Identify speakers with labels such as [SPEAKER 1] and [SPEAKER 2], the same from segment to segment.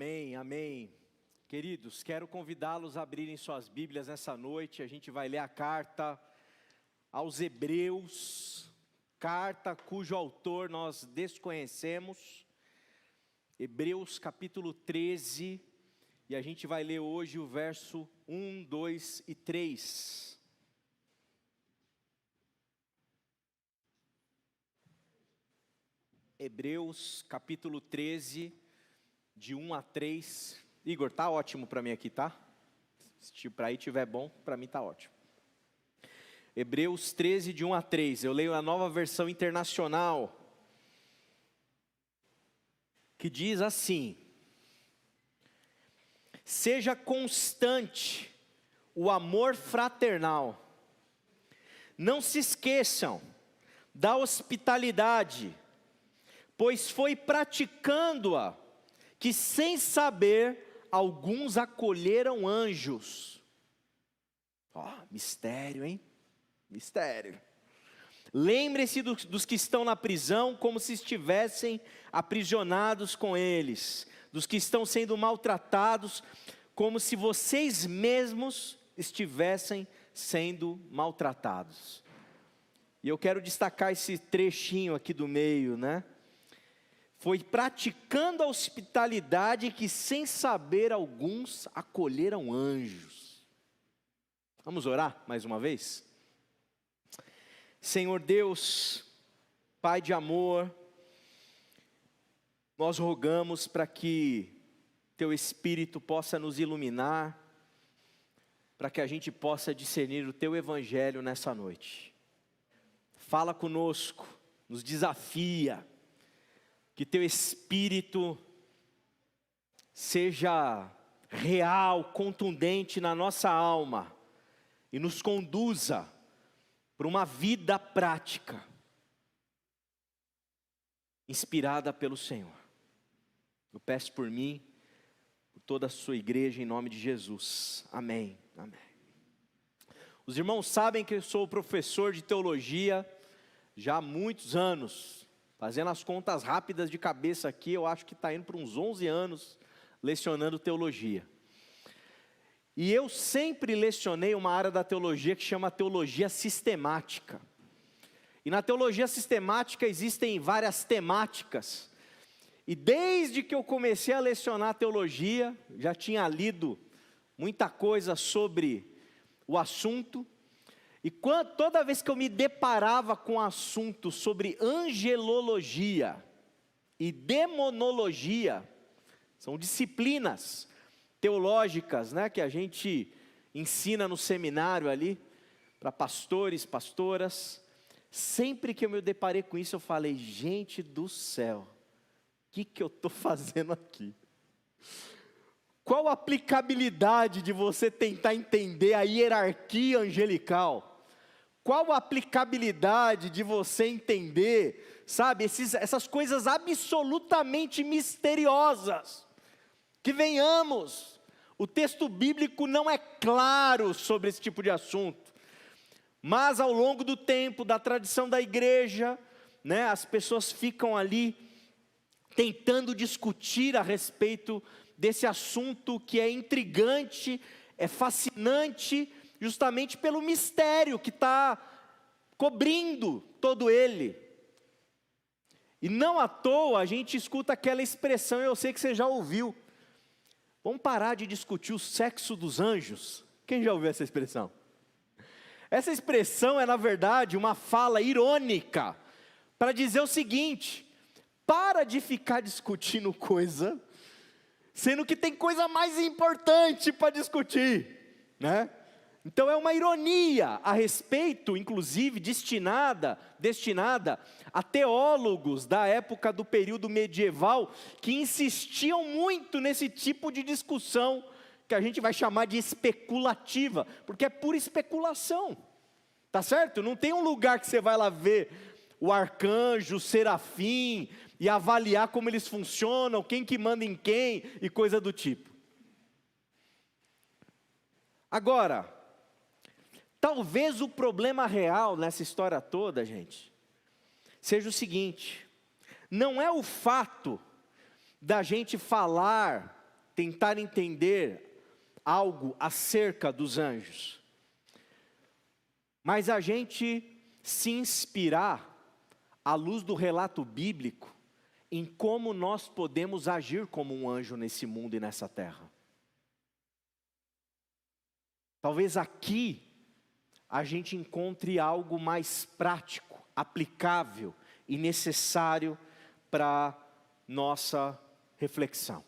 [SPEAKER 1] Amém, amém. Queridos, quero convidá-los a abrirem suas Bíblias nessa noite. A gente vai ler a carta aos Hebreus, carta cujo autor nós desconhecemos. Hebreus capítulo 13, e a gente vai ler hoje o verso 1, 2 e 3. Hebreus capítulo 13, de 1 a 3. Igor, tá ótimo para mim aqui, tá? Se para aí tiver bom, para mim tá ótimo. Hebreus 13, de 1 a 3. Eu leio a Nova Versão Internacional, que diz assim: seja constante o amor fraternal. Não se esqueçam da hospitalidade, pois foi praticando-a que, sem saber, alguns acolheram anjos. Mistério, hein? Mistério. Lembre-se dos que estão na prisão, como se estivessem aprisionados com eles, dos que estão sendo maltratados, como se vocês mesmos estivessem sendo maltratados. E eu quero destacar esse trechinho aqui do meio, né? Foi praticando a hospitalidade que, sem saber, alguns acolheram anjos. Vamos orar mais uma vez? Senhor Deus, Pai de amor, nós rogamos para que Teu Espírito possa nos iluminar, para que a gente possa discernir o Teu Evangelho nessa noite. Fala conosco, nos desafia, que Teu Espírito seja real, contundente na nossa alma e nos conduza para uma vida prática, inspirada pelo Senhor. Eu peço por mim, por toda a sua igreja, em nome de Jesus. Amém. Amém. Os irmãos sabem que eu sou professor de teologia já há muitos anos. Fazendo as contas rápidas de cabeça aqui, eu acho que está indo para uns 11 anos lecionando teologia. E eu sempre lecionei uma área da teologia que chama teologia sistemática. E na teologia sistemática existem várias temáticas. E desde que eu comecei a lecionar teologia, já tinha lido muita coisa sobre o assunto. E toda vez que eu me deparava com um assunto sobre angelologia e demonologia, são disciplinas teológicas, né, que a gente ensina no seminário ali, para pastores, pastoras. Sempre que eu me deparei com isso, eu falei: gente do céu, o que eu estou fazendo aqui? Qual a aplicabilidade de você tentar entender a hierarquia angelical? Qual a aplicabilidade de você entender, sabe, essas coisas absolutamente misteriosas? Que venhamos, o texto bíblico não é claro sobre esse tipo de assunto, mas ao longo do tempo, da tradição da igreja, né, as pessoas ficam ali tentando discutir a respeito desse assunto que é intrigante, é fascinante, justamente pelo mistério que está cobrindo todo ele. E não à toa a gente escuta aquela expressão, eu sei que você já ouviu: vamos parar de discutir o sexo dos anjos. Quem já ouviu essa expressão? Essa expressão é, na verdade, uma fala irônica, para dizer o seguinte: para de ficar discutindo coisa, sendo que tem coisa mais importante para discutir, né? Então é uma ironia a respeito, inclusive destinada a teólogos da época do período medieval, que insistiam muito nesse tipo de discussão, que a gente vai chamar de especulativa, porque é pura especulação, tá certo? Não tem um lugar que você vai lá ver o arcanjo, o serafim, e avaliar como eles funcionam, quem que manda em quem, e coisa do tipo. Agora, talvez o problema real nessa história toda, gente, seja o seguinte: não é o fato da gente falar tentar entender algo acerca dos anjos, mas a gente se inspirar à luz do relato bíblico em como nós podemos agir como um anjo nesse mundo e nessa terra. Talvez aqui a gente encontre algo mais prático, aplicável e necessário para nossa reflexão.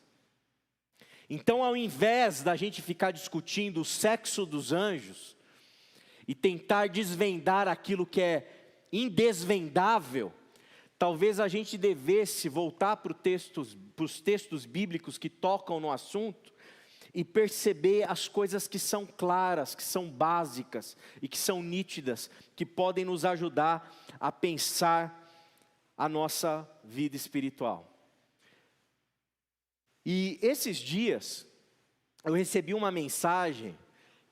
[SPEAKER 1] Então, ao invés da gente ficar discutindo o sexo dos anjos e tentar desvendar aquilo que é indesvendável, talvez a gente devesse voltar para os textos bíblicos que tocam no assunto e perceber as coisas que são claras, que são básicas e que são nítidas, que podem nos ajudar a pensar a nossa vida espiritual. E esses dias, eu recebi uma mensagem,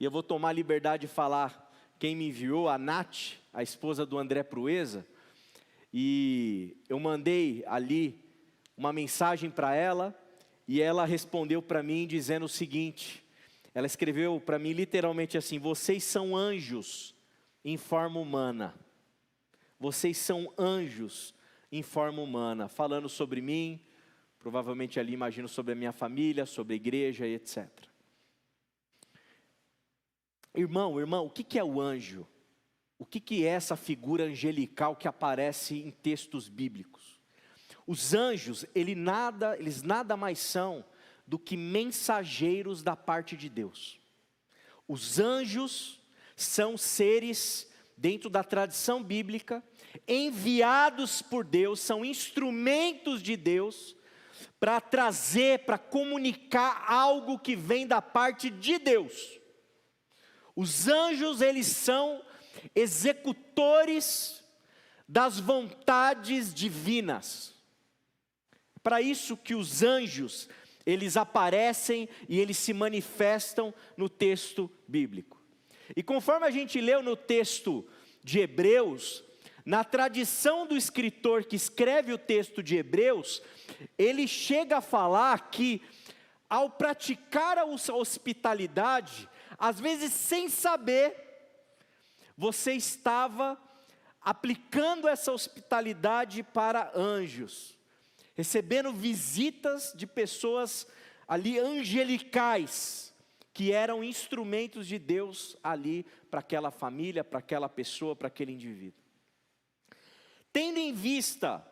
[SPEAKER 1] e eu vou tomar a liberdade de falar quem me enviou, a Nath, a esposa do André Proeza, e eu mandei ali uma mensagem para ela, e ela respondeu para mim dizendo o seguinte, ela escreveu para mim literalmente assim: vocês são anjos em forma humana, vocês são anjos em forma humana, falando sobre mim, provavelmente ali imagino sobre a minha família, sobre a igreja e etc. Irmão, o que é o anjo? O que é essa figura angelical que aparece em textos bíblicos? Os anjos, eles nada mais são do que mensageiros da parte de Deus. Os anjos são seres, dentro da tradição bíblica, enviados por Deus, são instrumentos de Deus, para trazer, para comunicar algo que vem da parte de Deus. Os anjos, eles são executores das vontades divinas. Para isso que os anjos, eles aparecem e eles se manifestam no texto bíblico. E conforme a gente leu no texto de Hebreus, na tradição do escritor que escreve o texto de Hebreus, ele chega a falar que ao praticar a hospitalidade, às vezes sem saber, você estava aplicando essa hospitalidade para anjos, recebendo visitas de pessoas ali angelicais, que eram instrumentos de Deus ali para aquela família, para aquela pessoa, para aquele indivíduo. Tendo em vista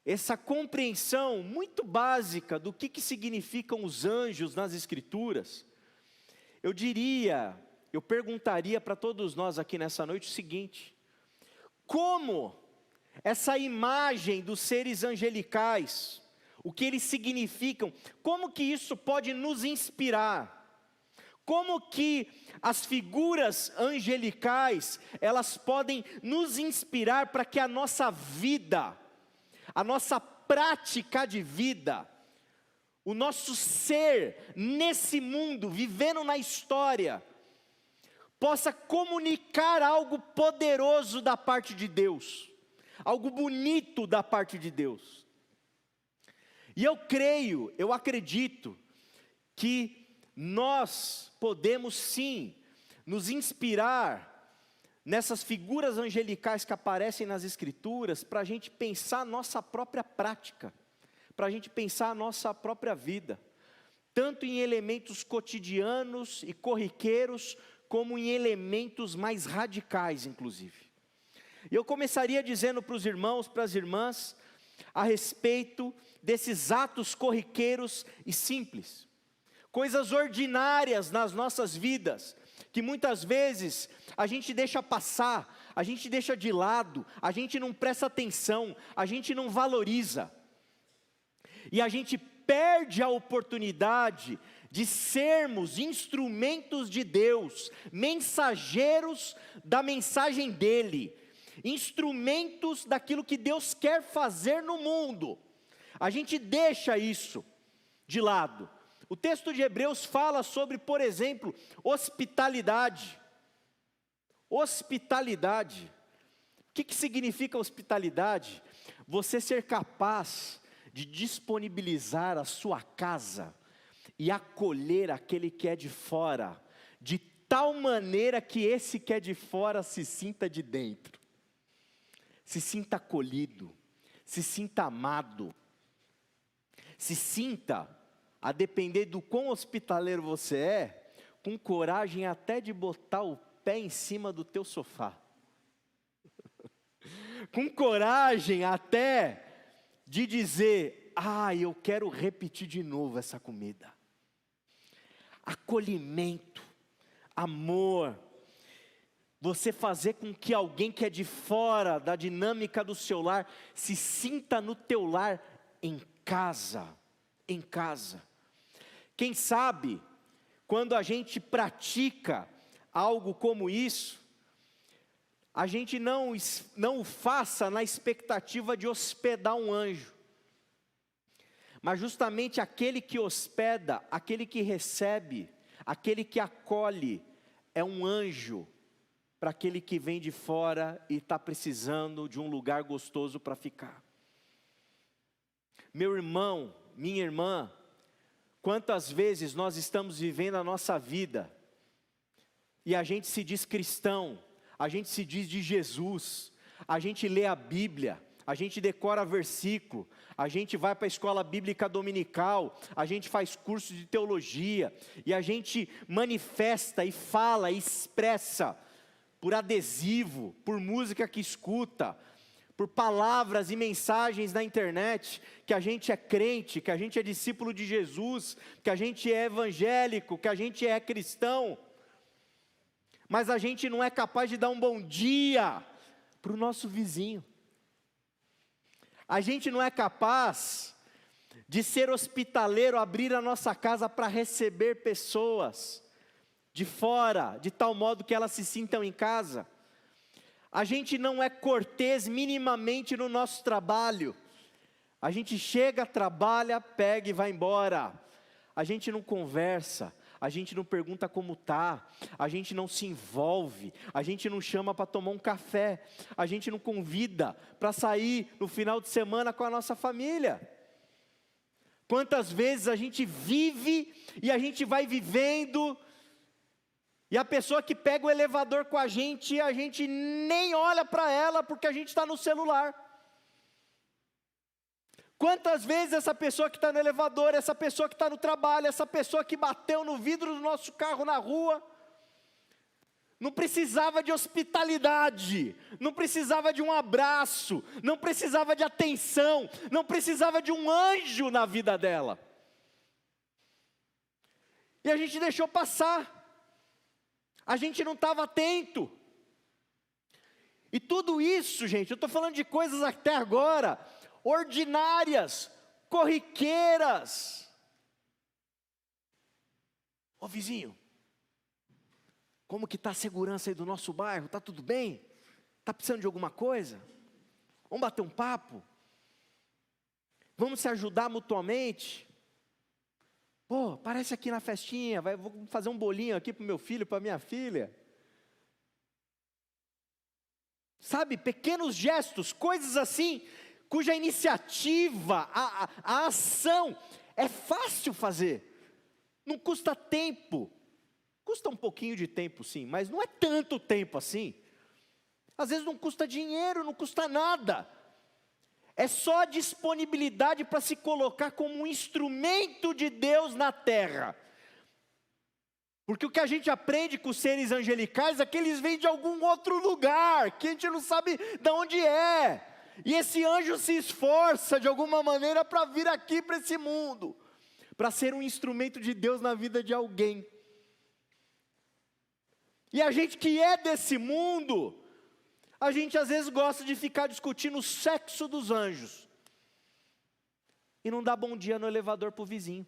[SPEAKER 1] essa compreensão muito básica do que significam os anjos nas Escrituras, eu perguntaria para todos nós aqui nessa noite o seguinte: como essa imagem dos seres angelicais, o que eles significam, como que isso pode nos inspirar? Como que as figuras angelicais, elas podem nos inspirar para que a nossa vida, a nossa prática de vida, o nosso ser nesse mundo, vivendo na história, possa comunicar algo poderoso da parte de Deus, algo bonito da parte de Deus. E eu acredito que nós podemos sim nos inspirar nessas figuras angelicais que aparecem nas Escrituras, para a gente pensar a nossa própria prática, para a gente pensar a nossa própria vida, tanto em elementos cotidianos e corriqueiros, como em elementos mais radicais, inclusive. E eu começaria dizendo para os irmãos, para as irmãs, a respeito desses atos corriqueiros e simples, coisas ordinárias nas nossas vidas, que muitas vezes a gente deixa passar, a gente deixa de lado, a gente não presta atenção, a gente não valoriza, e a gente perde a oportunidade de sermos instrumentos de Deus, mensageiros da mensagem dEle, instrumentos daquilo que Deus quer fazer no mundo. A gente deixa isso de lado. O texto de Hebreus fala sobre, por exemplo, hospitalidade. Hospitalidade. O que significa hospitalidade? Você ser capaz de disponibilizar a sua casa, e acolher aquele que é de fora, de tal maneira que esse que é de fora se sinta de dentro, se sinta acolhido, se sinta amado, se sinta, a depender do quão hospitaleiro você é, com coragem até de botar o pé em cima do teu sofá, com coragem até de dizer, eu quero repetir de novo essa comida. Acolhimento, amor, você fazer com que alguém que é de fora da dinâmica do seu lar, se sinta no teu lar, em casa, em casa. Quem sabe, quando a gente pratica algo como isso, a gente não o faça na expectativa de hospedar um anjo, mas justamente aquele que hospeda, aquele que recebe, aquele que acolhe, é um anjo para aquele que vem de fora e está precisando de um lugar gostoso para ficar. Meu irmão, minha irmã, quantas vezes nós estamos vivendo a nossa vida, e a gente se diz cristão, a gente se diz de Jesus, a gente lê a Bíblia, a gente decora versículo, a gente vai para a escola bíblica dominical, a gente faz curso de teologia, e a gente manifesta e fala e expressa, por adesivo, por música que escuta, por palavras e mensagens na internet, que a gente é crente, que a gente é discípulo de Jesus, que a gente é evangélico, que a gente é cristão, mas a gente não é capaz de dar um bom dia para o nosso vizinho. A gente não é capaz de ser hospitaleiro, abrir a nossa casa para receber pessoas de fora, de tal modo que elas se sintam em casa. A gente não é cortês minimamente no nosso trabalho. A gente chega, trabalha, pega e vai embora. A gente não conversa, a gente não pergunta como está, a gente não se envolve, a gente não chama para tomar um café, a gente não convida para sair no final de semana com a nossa família. Quantas vezes a gente vive e a gente vai vivendo, e a pessoa que pega o elevador com a gente nem olha para ela porque a gente está no celular. Quantas vezes essa pessoa que está no elevador, essa pessoa que está no trabalho, essa pessoa que bateu no vidro do nosso carro na rua, não precisava de hospitalidade, não precisava de um abraço, não precisava de atenção, não precisava de um anjo na vida dela. E a gente deixou passar, a gente não estava atento. E tudo isso, gente, eu estou falando de coisas até agora ordinárias, corriqueiras. Ô vizinho, como que está a segurança aí do nosso bairro? Está tudo bem? Está precisando de alguma coisa? Vamos bater um papo? Vamos se ajudar mutuamente? Pô, parece aqui na festinha, vou fazer um bolinho aqui para o meu filho, para a minha filha. Sabe, pequenos gestos, coisas assim, cuja iniciativa, a ação, é fácil fazer, não custa tempo, custa um pouquinho de tempo sim, mas não é tanto tempo assim, às vezes não custa dinheiro, não custa nada, é só disponibilidade para se colocar como um instrumento de Deus na terra, porque o que a gente aprende com os seres angelicais é que eles vêm de algum outro lugar, que a gente não sabe de onde é, e esse anjo se esforça de alguma maneira para vir aqui para esse mundo, para ser um instrumento de Deus na vida de alguém. E a gente que é desse mundo, a gente às vezes gosta de ficar discutindo o sexo dos anjos, e não dá bom dia no elevador para o vizinho.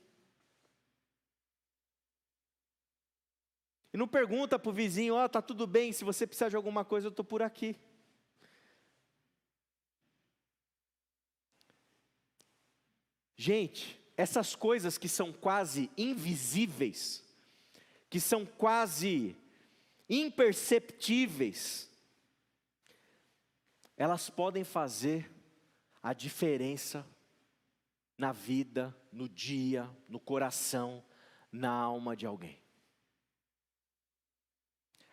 [SPEAKER 1] E não pergunta para o vizinho, tá tudo bem, se você precisar de alguma coisa eu estou por aqui. Gente, essas coisas que são quase invisíveis, que são quase imperceptíveis, elas podem fazer a diferença na vida, no dia, no coração na alma de alguém.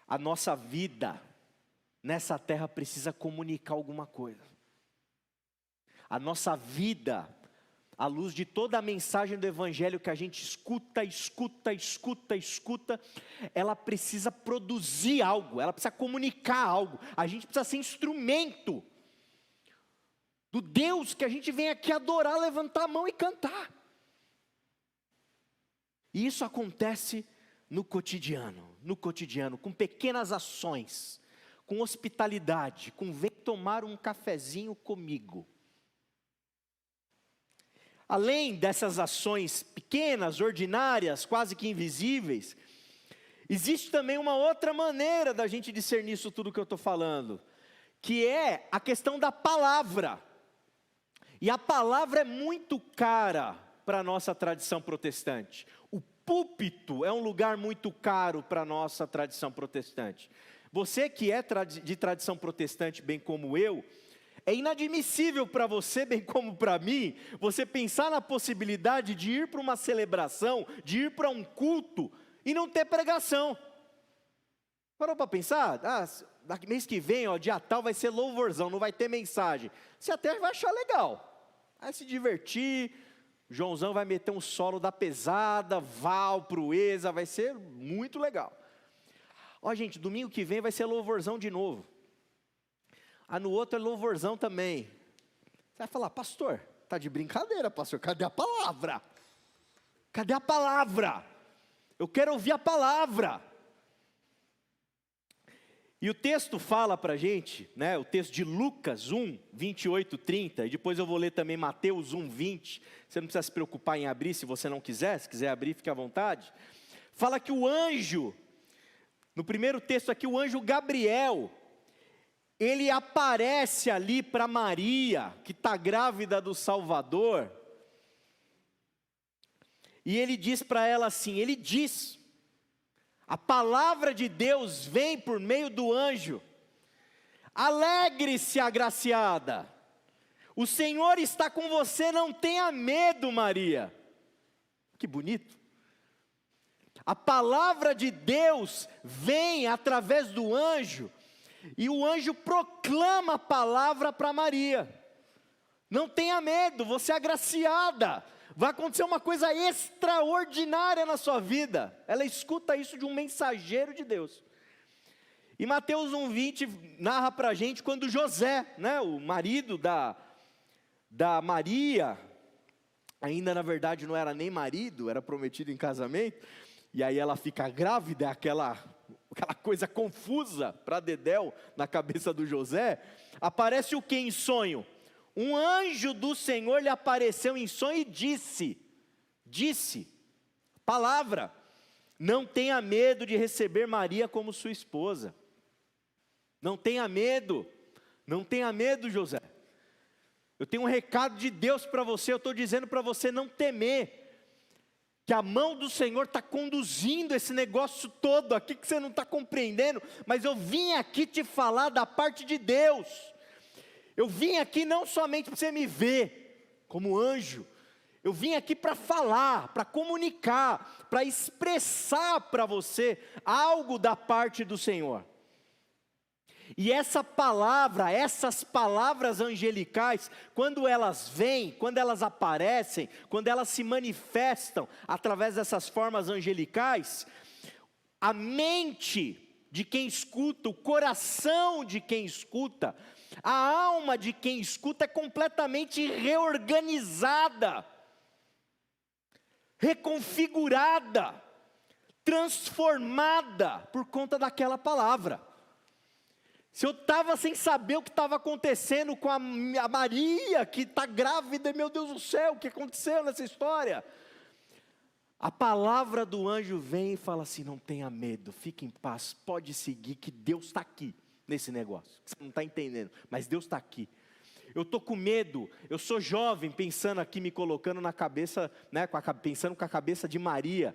[SPEAKER 1] A nossa vida nessa terra precisa comunicar alguma coisa. A nossa vida, à luz de toda a mensagem do Evangelho que a gente escuta, ela precisa produzir algo, ela precisa comunicar algo. A gente precisa ser instrumento do Deus que a gente vem aqui adorar, levantar a mão e cantar. E isso acontece no cotidiano, com pequenas ações, com hospitalidade, com vem tomar um cafezinho comigo. Além dessas ações pequenas, ordinárias, quase que invisíveis, existe também uma outra maneira da gente discernir isso tudo que eu estou falando, que é a questão da palavra. E a palavra é muito cara para a nossa tradição protestante. O púlpito é um lugar muito caro para a nossa tradição protestante. Você que é de tradição protestante, bem como eu, é inadmissível para você, bem como para mim, você pensar na possibilidade de ir para uma celebração, de ir para um culto e não ter pregação. Parou para pensar? Daqui mês que vem, dia tal, vai ser louvorzão, não vai ter mensagem. Você até vai achar legal, vai se divertir, Joãozão vai meter um solo da pesada, Val, Proeza, vai ser muito legal. Gente, domingo que vem vai ser louvorzão de novo. No outro é louvorzão também. Você vai falar, pastor, tá de brincadeira, pastor, cadê a palavra? Cadê a palavra? Eu quero ouvir a palavra. E o texto fala para a gente, o texto de Lucas 1, 28, 30, e depois eu vou ler também Mateus 1, 20, você não precisa se preocupar em abrir se você não quiser, se quiser abrir, fique à vontade. Fala que o anjo, no primeiro texto aqui, o anjo Gabriel, ele aparece ali para Maria, que está grávida do Salvador, e ele diz para ela assim, a palavra de Deus vem por meio do anjo, alegre-se, agraciada, o Senhor está com você, não tenha medo, Maria. Que bonito. A palavra de Deus vem através do anjo, e o anjo proclama a palavra para Maria. Não tenha medo, você é agraciada. Vai acontecer uma coisa extraordinária na sua vida. Ela escuta isso de um mensageiro de Deus. E Mateus 1,20 narra para a gente quando José, o marido da Maria, ainda na verdade não era nem marido, era prometido em casamento, e aí ela fica grávida, aquela coisa confusa para Dedéu na cabeça do José. Aparece o que em sonho? Um anjo do Senhor lhe apareceu em sonho e disse, palavra, não tenha medo de receber Maria como sua esposa. Não tenha medo, José. Eu tenho um recado de Deus para você, eu estou dizendo para você não temer, que a mão do Senhor está conduzindo esse negócio todo aqui que você não está compreendendo, mas eu vim aqui te falar da parte de Deus. Eu vim aqui não somente para você me ver como anjo, eu vim aqui para falar, para comunicar, para expressar para você algo da parte do Senhor. E essas palavras angelicais, quando elas vêm, quando elas aparecem, quando elas se manifestam através dessas formas angelicais, a mente de quem escuta, o coração de quem escuta, a alma de quem escuta é completamente reorganizada, reconfigurada, transformada por conta daquela palavra. Se eu estava sem saber o que estava acontecendo com a Maria, que está grávida, meu Deus do céu, o que aconteceu nessa história? A palavra do anjo vem e fala assim, não tenha medo, fique em paz, pode seguir que Deus está aqui nesse negócio. Você não está entendendo, mas Deus está aqui. Eu estou com medo, eu sou jovem, pensando aqui, me colocando na cabeça, pensando com a cabeça de Maria.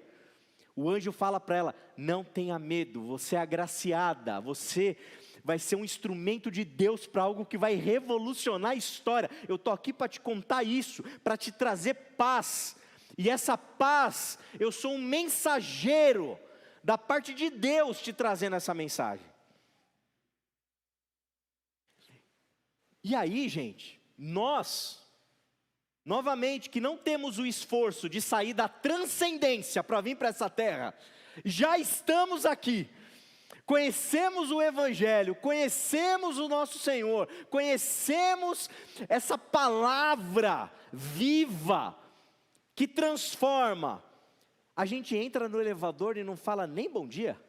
[SPEAKER 1] O anjo fala para ela, não tenha medo, você é agraciada, você vai ser um instrumento de Deus para algo que vai revolucionar a história. Eu estou aqui para te contar isso, para te trazer paz. E essa paz, eu sou um mensageiro da parte de Deus te trazendo essa mensagem. E aí, gente, nós, novamente, que não temos o esforço de sair da transcendência para vir para essa terra, já estamos aqui, conhecemos o Evangelho, conhecemos o nosso Senhor, conhecemos essa palavra viva, que transforma. A gente entra no elevador e não fala nem bom dia.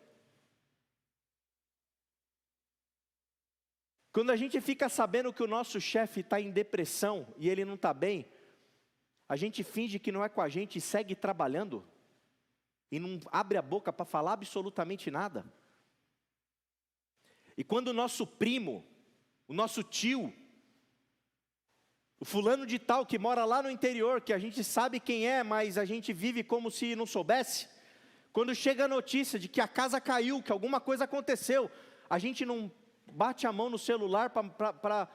[SPEAKER 1] Quando a gente fica sabendo que o nosso chefe está em depressão e ele não está bem, a gente finge que não é com a gente e segue trabalhando, e não abre a boca para falar absolutamente nada. E quando o nosso primo, o nosso tio, o fulano de tal que mora lá no interior, que a gente sabe quem é, mas a gente vive como se não soubesse. Quando chega a notícia de que a casa caiu, que alguma coisa aconteceu, a gente não bate a mão no celular para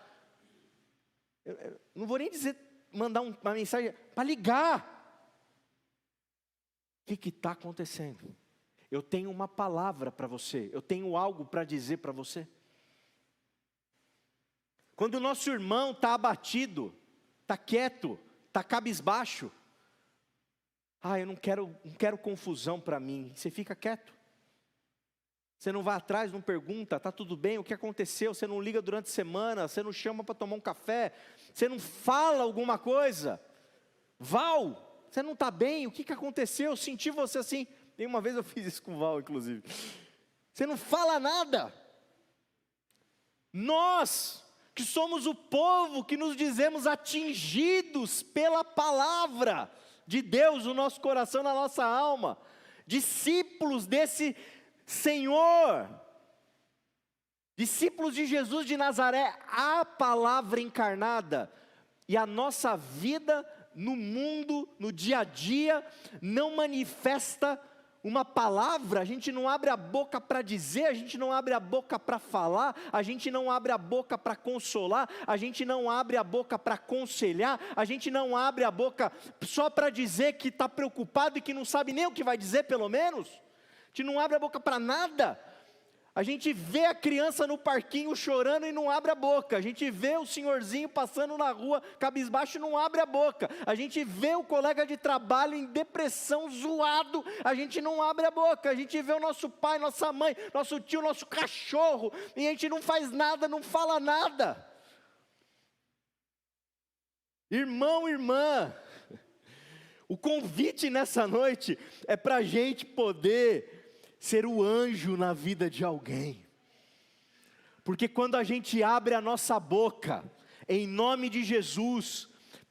[SPEAKER 1] não vou nem dizer, mandar uma mensagem, para ligar. O que está acontecendo? Eu tenho uma palavra para você, eu tenho algo para dizer para você. Quando o nosso irmão está abatido, está quieto, está cabisbaixo, eu não quero confusão para mim, você fica quieto. Você não vai atrás, não pergunta, está tudo bem, o que aconteceu, você não liga durante a semana, você não chama para tomar um café, você não fala alguma coisa. Val, você não está bem, o que aconteceu, eu senti você assim. Tem uma vez eu fiz isso com o Val, inclusive. Você não fala nada. Nós, que somos o povo que nos dizemos atingidos pela palavra de Deus no nosso coração, na nossa alma, discípulos desse Senhor, discípulos de Jesus de Nazaré, a palavra encarnada, e a nossa vida no mundo, no dia a dia, não manifesta uma palavra, a gente não abre a boca para dizer, a gente não abre a boca para falar, a gente não abre a boca para consolar, a gente não abre a boca para aconselhar, a gente não abre a boca só para dizer que está preocupado e que não sabe nem o que vai dizer pelo menos, a gente não abre a boca para nada. A gente vê a criança no parquinho chorando e não abre a boca. A gente vê o senhorzinho passando na rua, cabisbaixo, e não abre a boca. A gente vê o colega de trabalho em depressão, zoado, a gente não abre a boca. A gente vê o nosso pai, nossa mãe, nosso tio, nosso cachorro, e a gente não faz nada, não fala nada. Irmão, irmã, o convite nessa noite é para a gente poder ser o anjo na vida de alguém, porque quando a gente abre a nossa boca, em nome de Jesus,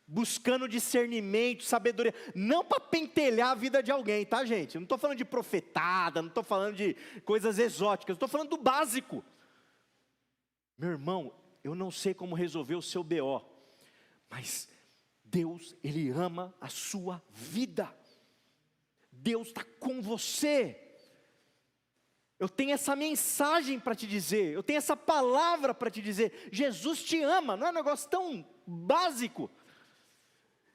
[SPEAKER 1] buscando discernimento, sabedoria, não para pentelhar a vida de alguém, tá gente? Eu não estou falando de profetada, não estou falando de coisas exóticas, estou falando do básico. Meu irmão, eu não sei como resolver o seu BO, mas Deus, Ele ama a sua vida, Deus está com você. Eu tenho essa mensagem para te dizer, eu tenho essa palavra para te dizer, Jesus te ama, não é um negócio tão básico,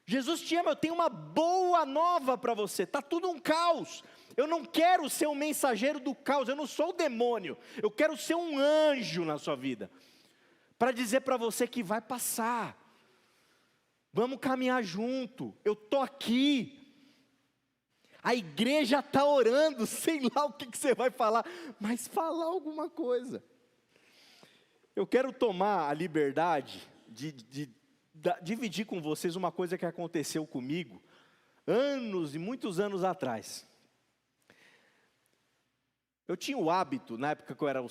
[SPEAKER 1] Jesus te ama, eu tenho uma boa nova para você, está tudo um caos, eu não quero ser um mensageiro do caos, eu não sou o demônio, eu quero ser um anjo na sua vida, para dizer para você que vai passar, vamos caminhar junto, eu estou aqui. A igreja está orando, sei lá o que você vai falar, mas falar alguma coisa. Eu quero tomar a liberdade de dividir com vocês uma coisa que aconteceu comigo, anos e muitos anos atrás. Eu tinha o hábito, na época que eu era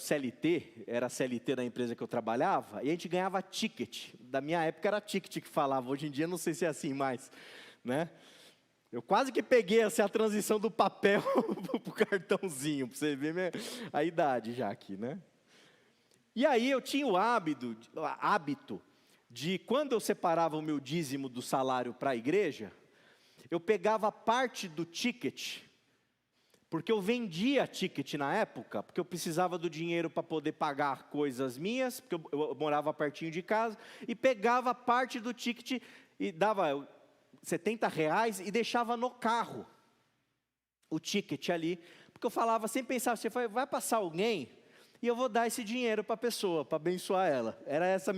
[SPEAKER 1] era CLT da empresa que eu trabalhava, e a gente ganhava ticket. Da minha época era ticket que falava, hoje em dia não sei se é assim mais, né? Eu quase que peguei assim, a transição do papel para o cartãozinho, para você ver a idade já aqui, né? E aí eu tinha o hábito de, quando eu separava o meu dízimo do salário para a igreja, eu pegava parte do ticket, porque eu vendia ticket na época, porque eu precisava do dinheiro para poder pagar coisas minhas, porque eu morava pertinho de casa, e pegava parte do ticket e dava R$70 e deixava no carro o ticket ali. Porque eu falava, sempre pensava, você vai passar alguém e eu vou dar esse dinheiro para a pessoa, para abençoar ela. Era essa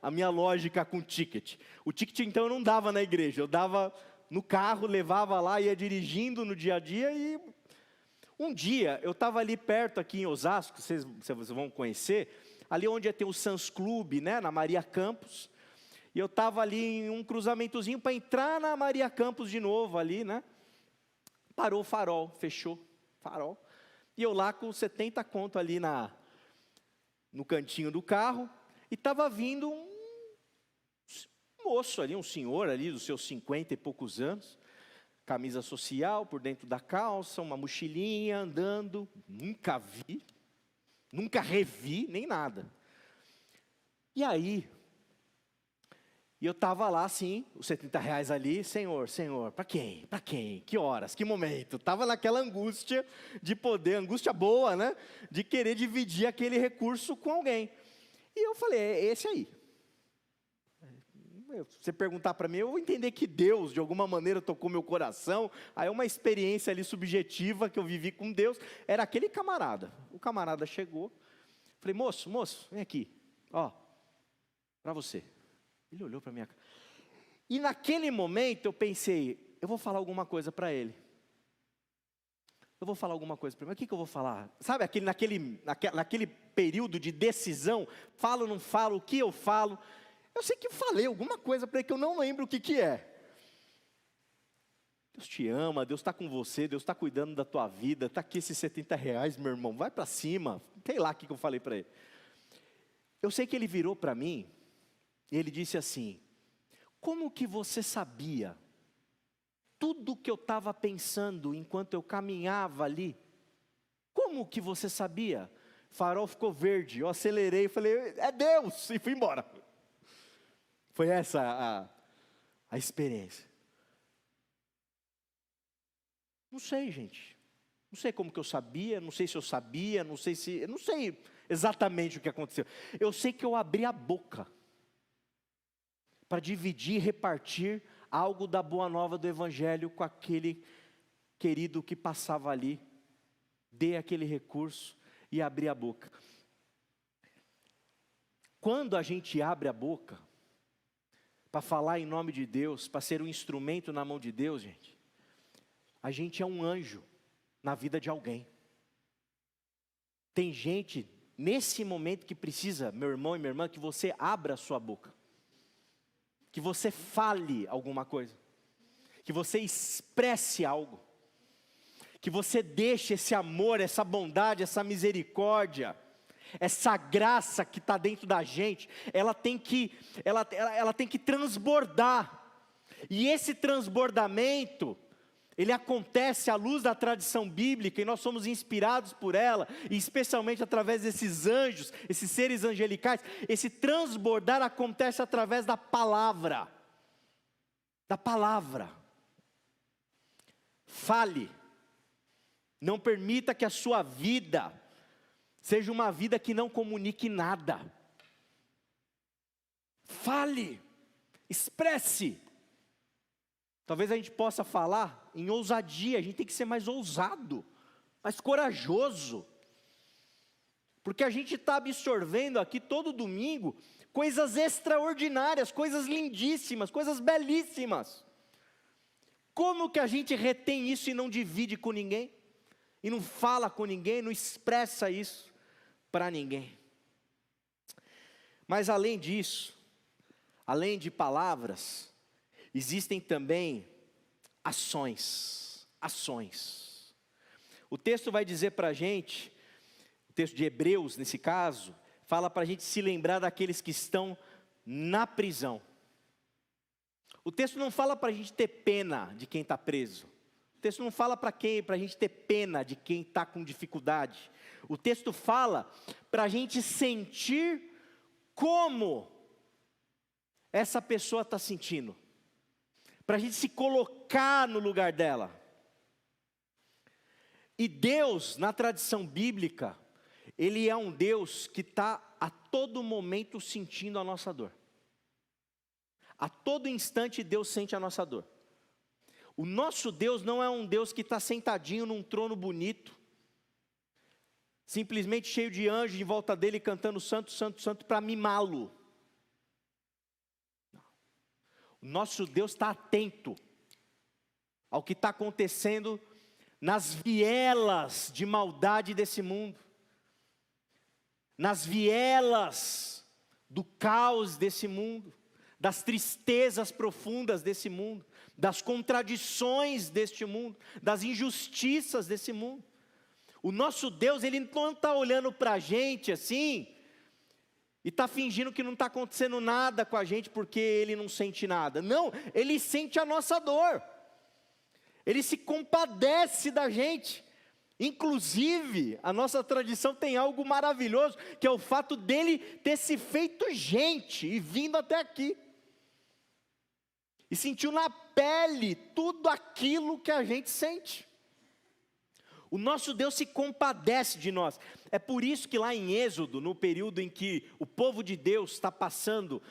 [SPEAKER 1] a minha lógica com o ticket. O ticket então eu não dava na igreja, eu dava no carro, levava lá, ia dirigindo no dia a dia. E um dia eu estava ali perto, aqui em Osasco, vocês vão conhecer, ali onde tem o Sans Clube, né, na Maria Campos. E eu estava ali em um cruzamentozinho para entrar na Maria Campos de novo ali, né? Parou o farol, fechou o farol. E eu lá com 70 conto ali no cantinho do carro. E estava vindo um moço ali, um senhor ali dos seus 50 e poucos anos. Camisa social por dentro da calça, uma mochilinha, andando. Nunca vi, nunca revi, nem nada. E aí, eu estava lá assim, os R$70 ali, Senhor, para quem? Para quem? Que horas? Que momento? Estava naquela angústia de poder, angústia boa, né? De querer dividir aquele recurso com alguém. E eu falei, é esse aí. Se você perguntar para mim, eu vou entender que Deus, de alguma maneira, tocou meu coração. Aí uma experiência ali subjetiva que eu vivi com Deus, era aquele camarada. O camarada chegou, falei, moço, vem aqui, ó, para você. Ele olhou para minha cara. E naquele momento eu pensei, eu vou falar alguma coisa para ele. Eu vou falar alguma coisa para ele. Mas o que eu vou falar? Sabe, naquele período de decisão, falo ou não falo, o que eu falo? Eu sei que eu falei alguma coisa para ele que eu não lembro o que é. Deus te ama, Deus está com você, Deus está cuidando da tua vida. Está aqui esses R$70, meu irmão, vai para cima. Sei lá o que eu falei para ele. Eu sei que ele virou para mim. E ele disse assim, como que você sabia tudo que eu estava pensando enquanto eu caminhava ali? Como que você sabia? O farol ficou verde, eu acelerei e falei, é Deus, e fui embora. Foi essa a experiência. Não sei, gente. Não sei como que eu sabia, não sei se eu sabia, não sei exatamente o que aconteceu. Eu sei que eu abri a boca para dividir e repartir algo da boa nova do Evangelho com aquele querido que passava ali. Dei aquele recurso e abri a boca. Quando a gente abre a boca, para falar em nome de Deus, para ser um instrumento na mão de Deus, gente, a gente é um anjo na vida de alguém. Tem gente, nesse momento que precisa, meu irmão e minha irmã, que você abra a sua boca. Que você fale alguma coisa, que você expresse algo, que você deixe esse amor, essa bondade, essa misericórdia, essa graça que está dentro da gente, ela tem que transbordar, e esse transbordamento, ele acontece à luz da tradição bíblica, e nós somos inspirados por ela, e especialmente através desses anjos, esses seres angelicais. Esse transbordar acontece através da palavra. Da palavra. Fale. Não permita que a sua vida seja uma vida que não comunique nada. Fale. Expresse. Talvez a gente possa falar em ousadia, a gente tem que ser mais ousado, mais corajoso, porque a gente está absorvendo aqui todo domingo coisas extraordinárias, coisas lindíssimas, coisas belíssimas. Como que a gente retém isso e não divide com ninguém? E não fala com ninguém, não expressa isso para ninguém? Mas além disso, além de palavras, existem também ações. O texto vai dizer para a gente, o texto de Hebreus nesse caso, fala para a gente se lembrar daqueles que estão na prisão. O texto não fala para a gente ter pena de quem está preso. O texto não fala para a gente ter pena de quem está com dificuldade. O texto fala para a gente sentir como essa pessoa está sentindo. Para a gente se colocar no lugar dela. E Deus, na tradição bíblica, Ele é um Deus que está a todo momento sentindo a nossa dor. A todo instante Deus sente a nossa dor. O nosso Deus não é um Deus que está sentadinho num trono bonito, simplesmente cheio de anjos em volta dele cantando santo, santo, santo para mimá-lo. O nosso Deus está atento ao que está acontecendo nas vielas de maldade desse mundo, nas vielas do caos desse mundo, das tristezas profundas desse mundo, das contradições deste mundo, das injustiças desse mundo. O nosso Deus, Ele não está olhando para a gente assim, e está fingindo que não está acontecendo nada com a gente, porque Ele não sente nada. Não, Ele sente a nossa dor, Ele se compadece da gente. Inclusive, a nossa tradição tem algo maravilhoso, que é o fato dele ter se feito gente, e vindo até aqui, e sentiu na pele tudo aquilo que a gente sente. O nosso Deus se compadece de nós. É por isso que lá em Êxodo, no período em que o povo de Deus está passando,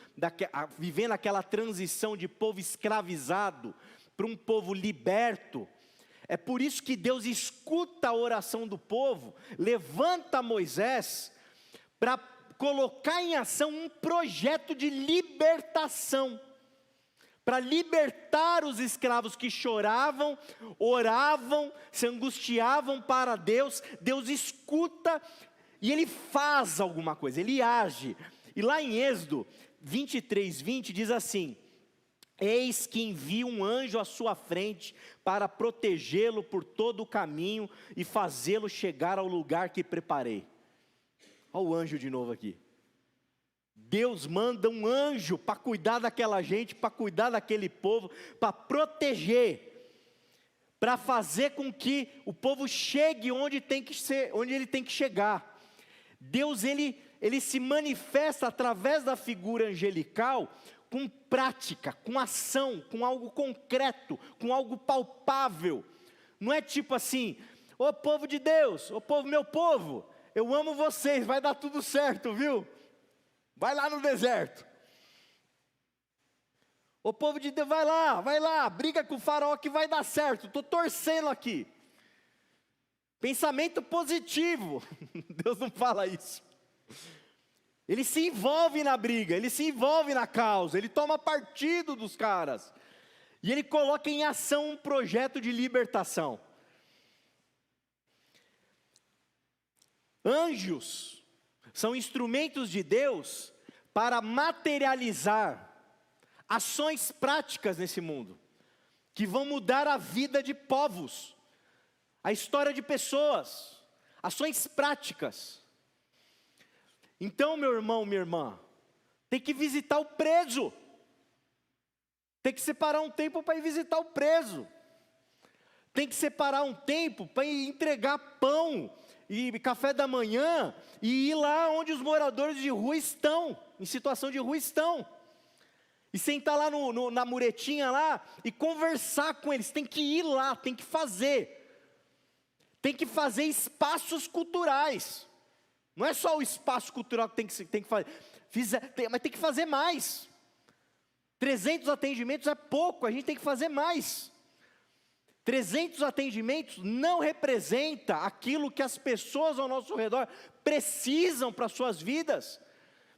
[SPEAKER 1] vivendo aquela transição de povo escravizado para um povo liberto, é por isso que Deus escuta a oração do povo, levanta Moisés para colocar em ação um projeto de libertação, para libertar os escravos que choravam, oravam, se angustiavam para Deus. Deus escuta e Ele faz alguma coisa, Ele age. E lá em Êxodo 23:20 diz assim: eis que envio um anjo à sua frente para protegê-lo por todo o caminho e fazê-lo chegar ao lugar que preparei. Olha o anjo de novo aqui. Deus manda um anjo para cuidar daquela gente, para cuidar daquele povo, para proteger, para fazer com que o povo chegue onde tem que ser, onde ele tem que chegar. Deus ele se manifesta através da figura angelical com prática, com ação, com algo concreto, com algo palpável. Não é tipo assim: ô povo de Deus, ô povo, meu povo, eu amo vocês, vai dar tudo certo, viu? Vai lá no deserto. O povo de Deus, vai lá, briga com o faraó que vai dar certo. Estou torcendo aqui. Pensamento positivo. Deus não fala isso. Ele se envolve na briga, ele se envolve na causa, ele toma partido dos caras. E ele coloca em ação um projeto de libertação. Anjos são instrumentos de Deus para materializar ações práticas nesse mundo, que vão mudar a vida de povos, a história de pessoas, ações práticas. Então, meu irmão, minha irmã, tem que visitar o preso, tem que separar um tempo para ir visitar o preso, tem que separar um tempo para ir entregar pão e café da manhã, e ir lá onde os moradores de rua estão, em situação de rua estão, e sentar lá na muretinha lá, e conversar com eles. Tem que ir lá, tem que fazer espaços culturais. Não é só o espaço cultural que tem que fazer, mas tem que fazer mais. 300 atendimentos é pouco, a gente tem que fazer mais. 300 atendimentos não representa aquilo que as pessoas ao nosso redor precisam para suas vidas,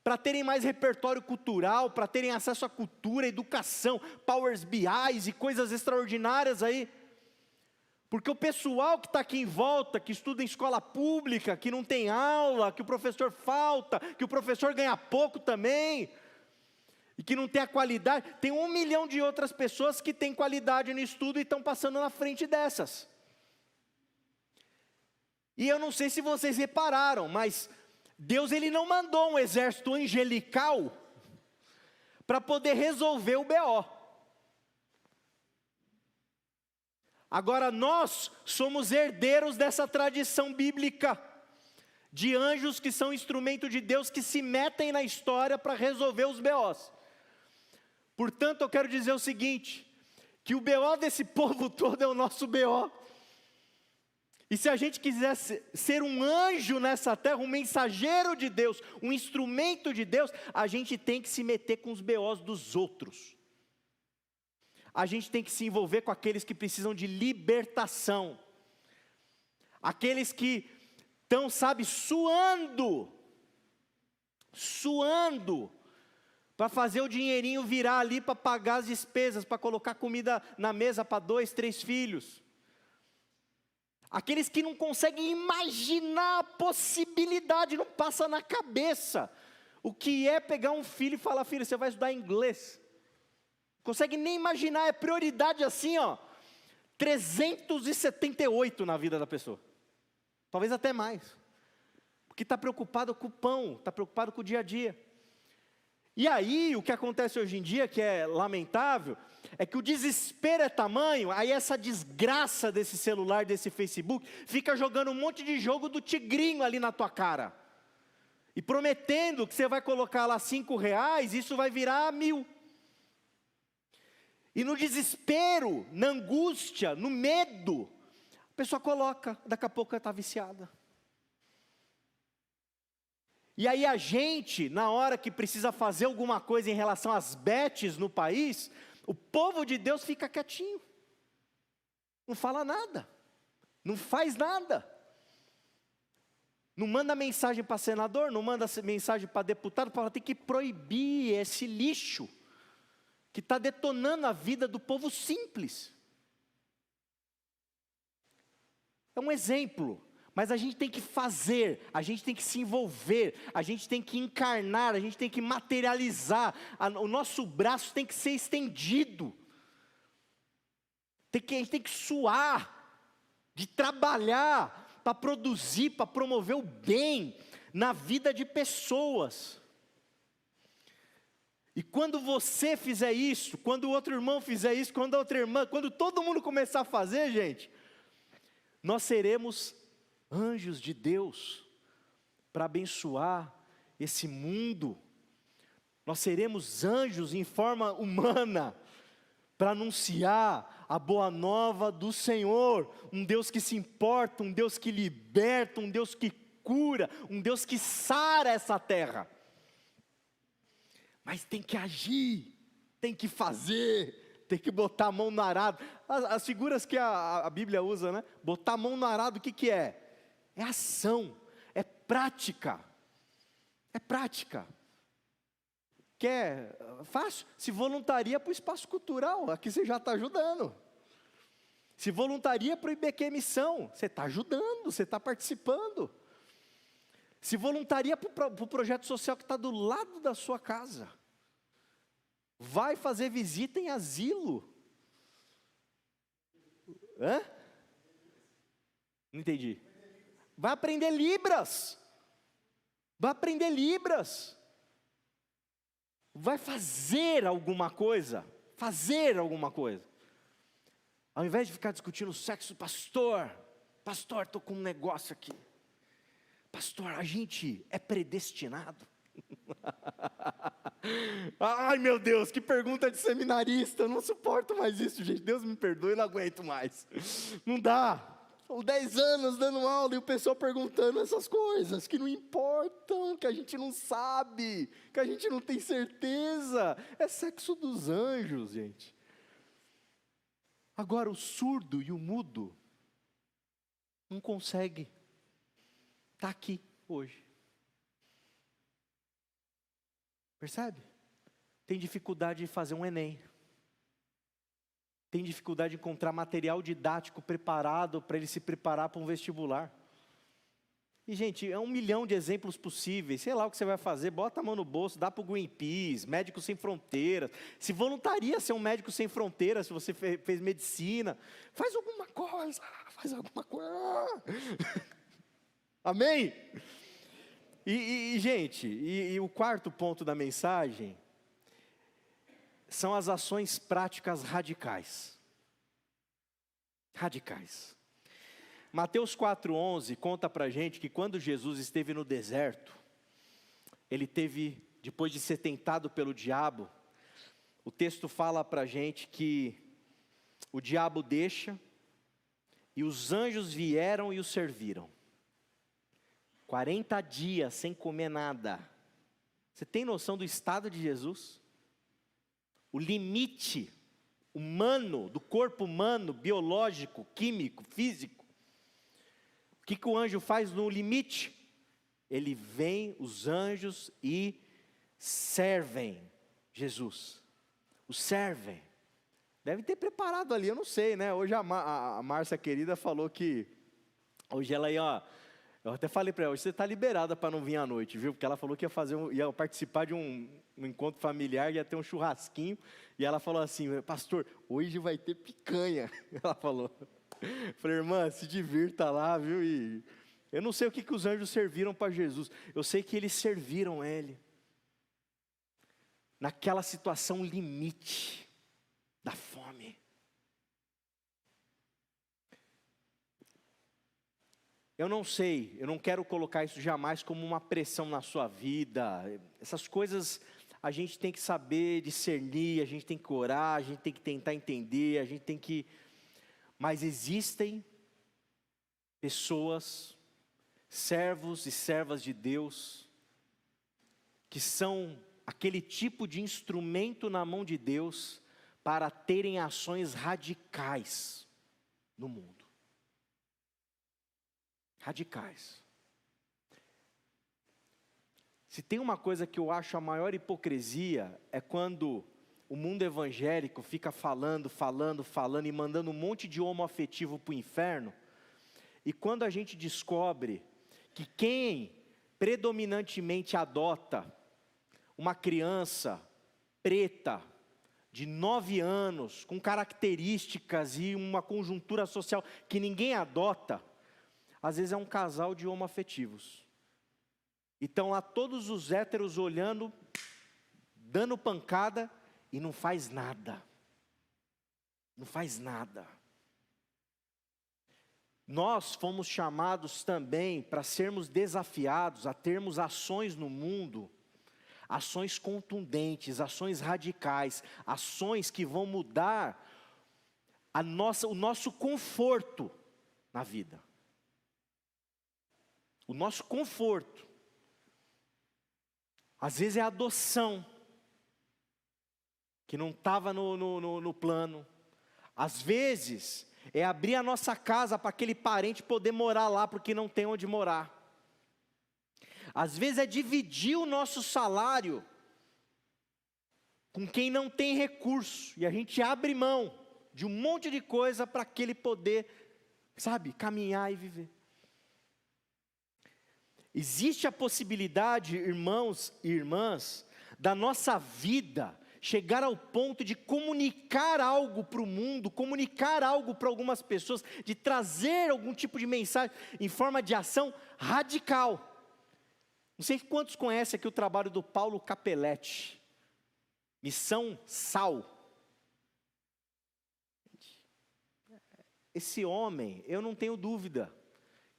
[SPEAKER 1] para terem mais repertório cultural, para terem acesso à cultura, educação, Powers BIs e coisas extraordinárias aí. Porque o pessoal que está aqui em volta, que estuda em escola pública, que não tem aula, que o professor falta, que o professor ganha pouco também, e que não tem a qualidade, tem 1 milhão de outras pessoas que têm qualidade no estudo e estão passando na frente dessas. E eu não sei se vocês repararam, mas Deus ele não mandou um exército angelical para poder resolver o BO. Agora nós somos herdeiros dessa tradição bíblica, de anjos que são instrumento de Deus, que se metem na história para resolver os BOs. Portanto, eu quero dizer o seguinte, que o BO desse povo todo é o nosso BO. E se a gente quisesse ser um anjo nessa terra, um mensageiro de Deus, um instrumento de Deus, a gente tem que se meter com os BOs dos outros. a gente tem que se envolver com aqueles que precisam de libertação. Aqueles que estão, sabe, suando, para fazer o dinheirinho virar ali, para pagar as despesas, para colocar comida na mesa para 2, 3 filhos. Aqueles que não conseguem imaginar a possibilidade, não passa na cabeça o que é pegar um filho e falar: filho, você vai estudar inglês. Consegue nem imaginar, é prioridade assim, ó, 378 na vida da pessoa. Talvez até mais. Porque está preocupado com o pão, está preocupado com o dia a dia. E aí, o que acontece hoje em dia, que é lamentável, é que o desespero é tamanho, aí essa desgraça desse celular, desse Facebook, fica jogando um monte de jogo do tigrinho ali na tua cara. E prometendo que você vai colocar lá R$5, isso vai virar 1.000. E no desespero, na angústia, no medo, a pessoa coloca, daqui a pouco ela está viciada. E aí a gente, na hora que precisa fazer alguma coisa em relação às bets no país, o povo de Deus fica quietinho. Não fala nada. Não faz nada. Não manda mensagem para senador, não manda mensagem para deputado, para ter que proibir esse lixo que está detonando a vida do povo simples. É um exemplo, mas a gente tem que fazer, a gente tem que se envolver, a gente tem que encarnar, a gente tem que materializar, o nosso braço tem que ser estendido, a gente tem que suar, de trabalhar, para produzir, para promover o bem na vida de pessoas. E quando você fizer isso, quando o outro irmão fizer isso, quando a outra irmã, quando todo mundo começar a fazer, gente, nós seremos anjos de Deus para abençoar esse mundo. Nós seremos anjos em forma humana para anunciar a boa nova do Senhor, um Deus que se importa, um Deus que liberta, um Deus que cura, um Deus que sara essa terra. Mas tem que agir, tem que fazer, tem que botar a mão no arado. As figuras que a Bíblia usa, né? Botar a mão no arado, o que é? É ação, é prática. É prática. Quer fácil? Se voluntaria para o espaço cultural, aqui você já está ajudando. Se voluntaria para o IBQ Missão, você está ajudando, você está participando. Se voluntaria para o projeto social que está do lado da sua casa. Vai fazer visita em asilo. Hã? Não entendi. Vai aprender Libras. Vai aprender Libras. Vai fazer alguma coisa. Fazer alguma coisa. Ao invés de ficar discutindo sexo, pastor, estou com um negócio aqui. Pastor, a gente é predestinado. Ai meu Deus, que pergunta de seminarista, eu não suporto mais isso, gente, Deus me perdoe, eu não aguento mais. Não dá, são 10 anos dando aula e o pessoal perguntando essas coisas que não importam, que a gente não sabe, que a gente não tem certeza. É sexo dos anjos, gente. Agora o surdo e o mudo não consegue. Está aqui hoje. Percebe? Tem dificuldade de fazer um Enem. Tem dificuldade de encontrar material didático preparado para ele se preparar para um vestibular. E, gente, é 1 milhão de exemplos possíveis. Sei lá o que você vai fazer, bota a mão no bolso, dá para o Greenpeace, Médicos Sem Fronteiras. Se voluntaria a ser um médico sem fronteiras, se você fez medicina. Faz alguma coisa, faz alguma coisa. Amém? Gente, o quarto ponto da mensagem são as ações práticas radicais. Radicais. Mateus 4,11 conta pra gente que quando Jesus esteve no deserto, ele teve, depois de ser tentado pelo diabo, o texto fala pra gente que o diabo deixa e os anjos vieram e o serviram. 40 dias sem comer nada. Você tem noção do estado de Jesus? O limite humano, do corpo humano, biológico, químico, físico. O que o anjo faz no limite? Ele vem, os anjos, e servem Jesus. O servem. Deve ter preparado ali, eu não sei, né? Hoje a Márcia querida falou que hoje ela ia, eu até falei para ela, hoje você está liberada para não vir à noite, viu? Porque ela falou que ia participar de um encontro familiar, ia ter um churrasquinho, e ela falou assim, pastor, hoje vai ter picanha. Ela falou. Eu falei, irmã, se divirta lá, viu? E eu não sei o que os anjos serviram para Jesus, eu sei que eles serviram ele, naquela situação limite, da fome. Eu não sei, eu não quero colocar isso jamais como uma pressão na sua vida. Essas coisas a gente tem que saber discernir, a gente tem que orar, a gente tem que tentar entender, a gente tem que... Mas existem pessoas, servos e servas de Deus, que são aquele tipo de instrumento na mão de Deus, para terem ações radicais no mundo. Radicais. Se tem uma coisa que eu acho a maior hipocrisia, é quando o mundo evangélico fica falando e mandando um monte de homoafetivo para o inferno, e quando a gente descobre que quem predominantemente adota uma criança preta, de 9 anos, com características e uma conjuntura social que ninguém adota, às vezes é um casal de homoafetivos. E estão lá todos os héteros olhando, dando pancada, e não faz nada. Não faz nada. Nós fomos chamados também para sermos desafiados a termos ações no mundo, ações contundentes, ações radicais, ações que vão mudar o nosso conforto na vida. O nosso conforto. Às vezes é a adoção, que não estava no plano. Às vezes é abrir a nossa casa para aquele parente poder morar lá, porque não tem onde morar. Às vezes é dividir o nosso salário com quem não tem recurso, e a gente abre mão de um monte de coisa para aquele poder, sabe, caminhar e viver. Existe a possibilidade, irmãos e irmãs, da nossa vida chegar ao ponto de comunicar algo para o mundo, comunicar algo para algumas pessoas, de trazer algum tipo de mensagem em forma de ação radical. Não sei quantos conhecem aqui o trabalho do Paulo Capelletti, Missão Sal. Esse homem, eu não tenho dúvida,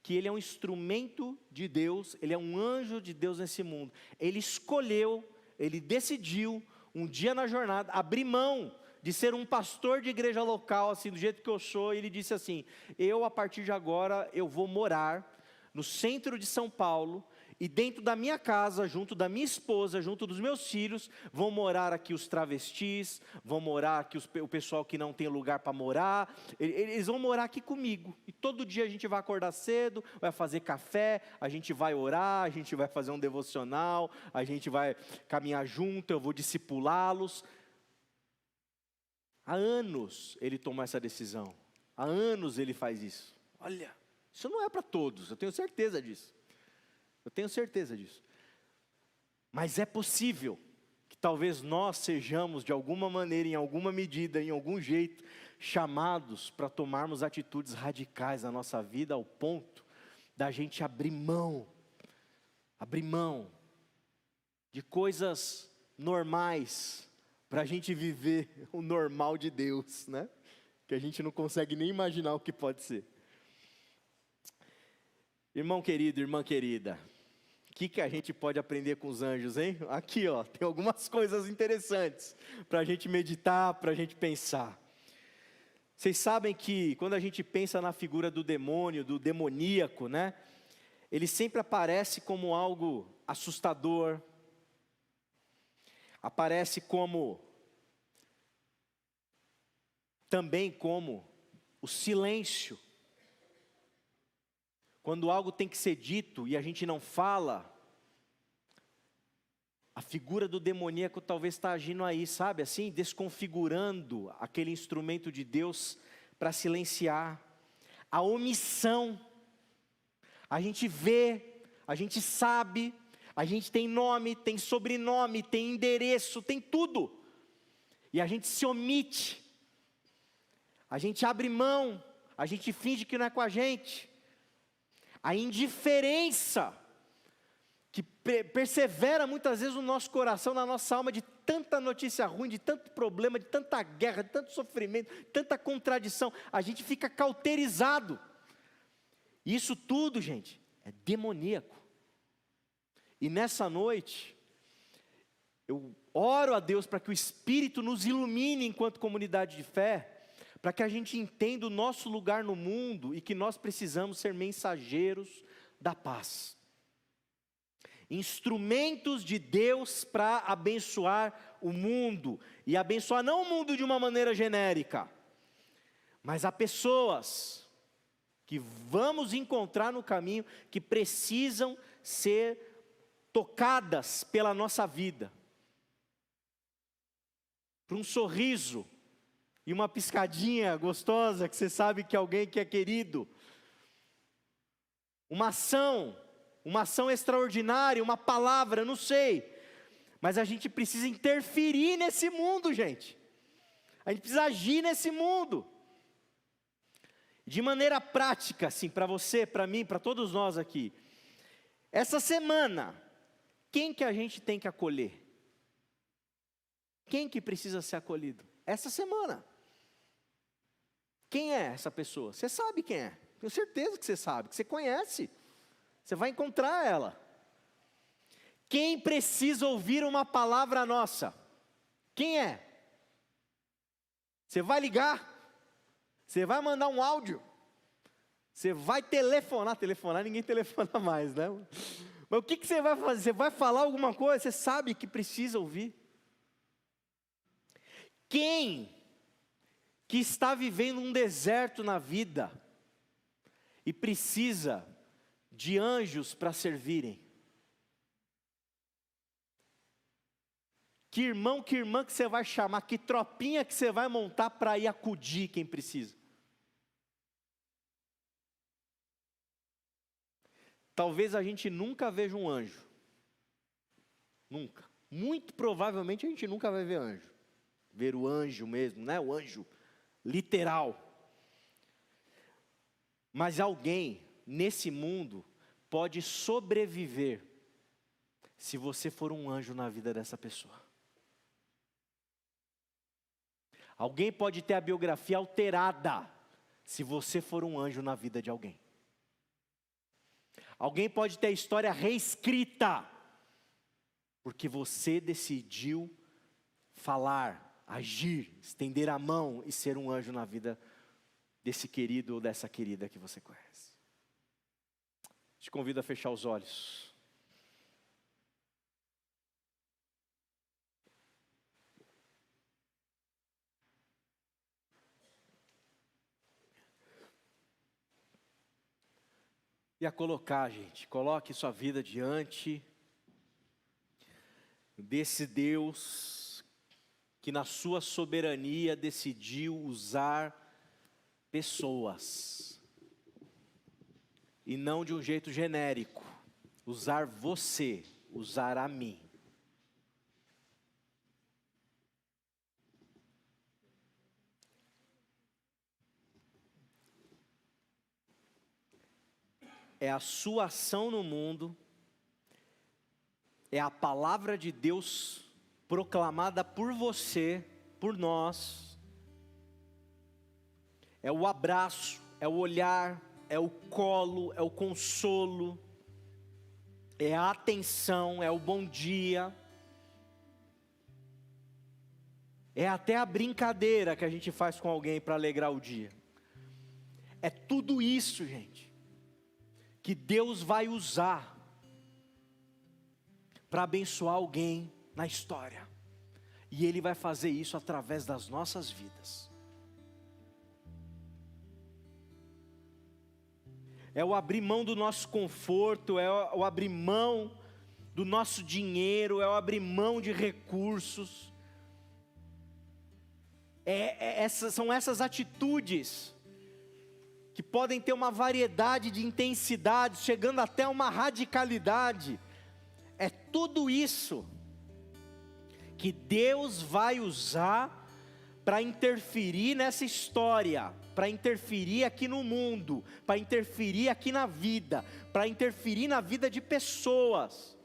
[SPEAKER 1] que ele é um instrumento de Deus, ele é um anjo de Deus nesse mundo. Ele escolheu, ele decidiu, um dia na jornada, abrir mão de ser um pastor de igreja local, assim, do jeito que eu sou, e ele disse assim, eu a partir de agora, eu vou morar no centro de São Paulo, e dentro da minha casa, junto da minha esposa, junto dos meus filhos, vão morar aqui os travestis, vão morar aqui o pessoal que não tem lugar para morar, eles vão morar aqui comigo, e todo dia a gente vai acordar cedo, vai fazer café, a gente vai orar, a gente vai fazer um devocional, a gente vai caminhar junto, eu vou discipulá-los. Há anos ele tomou essa decisão, há anos ele faz isso. Olha, isso não é para todos, eu tenho certeza disso. Eu tenho certeza disso. Mas é possível que talvez nós sejamos, de alguma maneira, em alguma medida, em algum jeito, chamados para tomarmos atitudes radicais na nossa vida, ao ponto da gente abrir mão de coisas normais, para a gente viver o normal de Deus, né? Que a gente não consegue nem imaginar o que pode ser. Irmão querido, irmã querida, o que a gente pode aprender com os anjos, hein? Aqui, ó, tem algumas coisas interessantes para a gente meditar, para a gente pensar. Vocês sabem que quando a gente pensa na figura do demônio, do demoníaco, né? Ele sempre aparece como algo assustador, aparece como também como o silêncio. Quando algo tem que ser dito e a gente não fala, a figura do demoníaco talvez está agindo aí, sabe, assim, desconfigurando aquele instrumento de Deus para silenciar. A omissão, a gente vê, a gente sabe, a gente tem nome, tem sobrenome, tem endereço, tem tudo, e a gente se omite, a gente abre mão, a gente finge que não é com a gente. A indiferença, que persevera muitas vezes no nosso coração, na nossa alma, de tanta notícia ruim, de tanto problema, de tanta guerra, de tanto sofrimento, de tanta contradição, a gente fica cauterizado. Isso tudo, gente, é demoníaco. E nessa noite, eu oro a Deus para que o Espírito nos ilumine enquanto comunidade de fé, para que a gente entenda o nosso lugar no mundo e que nós precisamos ser mensageiros da paz. Instrumentos de Deus para abençoar o mundo, e abençoar não o mundo de uma maneira genérica, mas há pessoas que vamos encontrar no caminho, que precisam ser tocadas pela nossa vida, por um sorriso, e uma piscadinha gostosa, que você sabe que alguém que é querido, uma ação extraordinária, uma palavra, não sei, mas a gente precisa interferir nesse mundo, gente, a gente precisa agir nesse mundo, de maneira prática, assim, para você, para mim, para todos nós aqui. Essa semana, quem que a gente tem que acolher? Quem que precisa ser acolhido? Essa semana. Quem é essa pessoa? Você sabe quem é, tenho certeza que você sabe, que você conhece, você vai encontrar ela. Quem precisa ouvir uma palavra nossa? Quem é? Você vai ligar? Você vai mandar um áudio? Você vai telefonar ninguém telefona mais, né? Mas o que você vai fazer? Você vai falar alguma coisa, você sabe que precisa ouvir. Quem que está vivendo um deserto na vida e precisa de anjos para servirem? Que irmão, que irmã que você vai chamar, que tropinha que você vai montar para ir acudir quem precisa? Talvez a gente nunca veja um anjo, nunca, muito provavelmente a gente nunca vai ver anjo, ver o anjo mesmo, né? O anjo literal, mas alguém nesse mundo pode sobreviver, se você for um anjo na vida dessa pessoa. Alguém pode ter a biografia alterada, se você for um anjo na vida de alguém. Alguém pode ter a história reescrita, porque você decidiu falar, agir, estender a mão e ser um anjo na vida desse querido ou dessa querida que você conhece. Te convido a fechar os olhos. E a colocar, gente, coloque sua vida diante desse Deus que na sua soberania decidiu usar pessoas, e não de um jeito genérico, usar você, usar a mim. É a sua ação no mundo, é a palavra de Deus proclamada por você, por nós, é o abraço, é o olhar, é o colo, é o consolo, é a atenção, é o bom dia, é até a brincadeira que a gente faz com alguém para alegrar o dia. É tudo isso, gente, que Deus vai usar para abençoar alguém na história, e Ele vai fazer isso através das nossas vidas. é o abrir mão do nosso conforto, é o abrir mão do nosso dinheiro, é o abrir mão de recursos. São essas atitudes que podem ter uma variedade de intensidades, chegando até uma radicalidade. É tudo isso que Deus vai usar para interferir nessa história, para interferir aqui no mundo, para interferir aqui na vida, para interferir na vida de pessoas,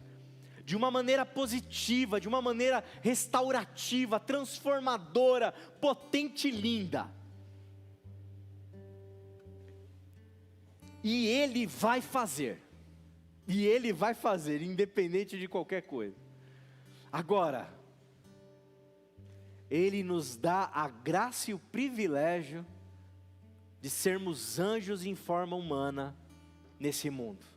[SPEAKER 1] de uma maneira positiva, de uma maneira restaurativa, transformadora, potente e linda. E Ele vai fazer, independente de qualquer coisa. Agora, Ele nos dá a graça e o privilégio de sermos anjos em forma humana nesse mundo.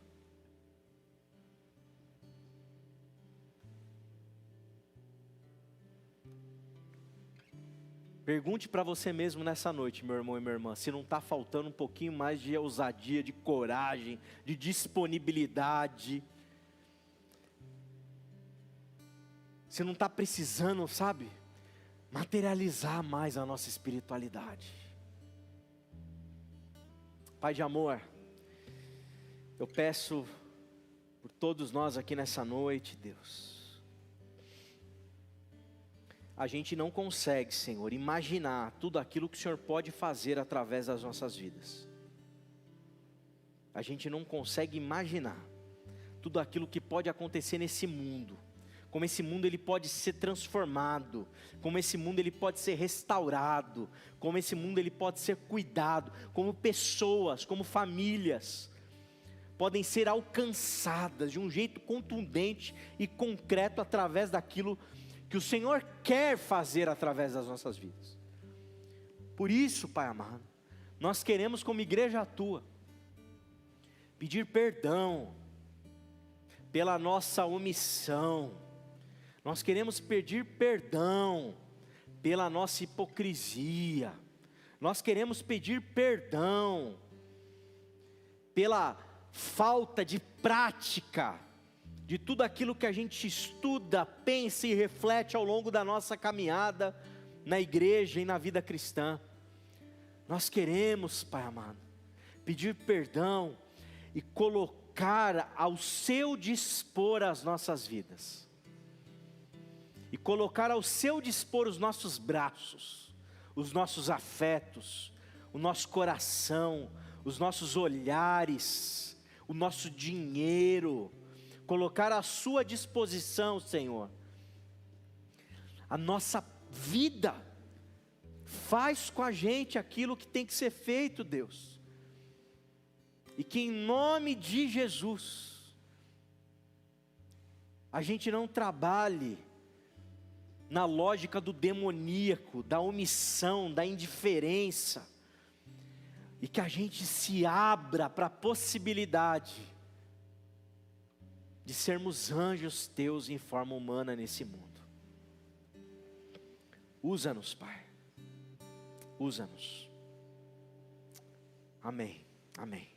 [SPEAKER 1] Pergunte para você mesmo nessa noite, meu irmão e minha irmã, se não está faltando um pouquinho mais de ousadia, de coragem, de disponibilidade. Se não está precisando, sabe, materializar mais a nossa espiritualidade. Pai de amor, eu peço por todos nós aqui nessa noite, Deus. A gente não consegue, Senhor, imaginar tudo aquilo que o Senhor pode fazer através das nossas vidas. A gente não consegue imaginar tudo aquilo que pode acontecer nesse mundo. Como esse mundo ele pode ser transformado, como esse mundo ele pode ser restaurado, como esse mundo ele pode ser cuidado, como pessoas, como famílias podem ser alcançadas de um jeito contundente e concreto através daquilo que o Senhor quer fazer através das nossas vidas. Por isso, Pai amado, nós queremos como igreja tua pedir perdão pela nossa omissão. Nós queremos pedir perdão pela nossa hipocrisia. Nós queremos pedir perdão pela falta de prática de tudo aquilo que a gente estuda, pensa e reflete ao longo da nossa caminhada na igreja e na vida cristã. Nós queremos, Pai amado, pedir perdão e colocar ao seu dispor as nossas vidas. E colocar ao seu dispor os nossos braços, os nossos afetos, o nosso coração, os nossos olhares, o nosso dinheiro, colocar à sua disposição, Senhor, a nossa vida. Faz com a gente aquilo que tem que ser feito, Deus, e que em nome de Jesus, a gente não trabalhe na lógica do demoníaco, da omissão, da indiferença, e que a gente se abra para a possibilidade de sermos anjos teus em forma humana nesse mundo. Usa-nos, Pai, usa-nos. Amém, amém.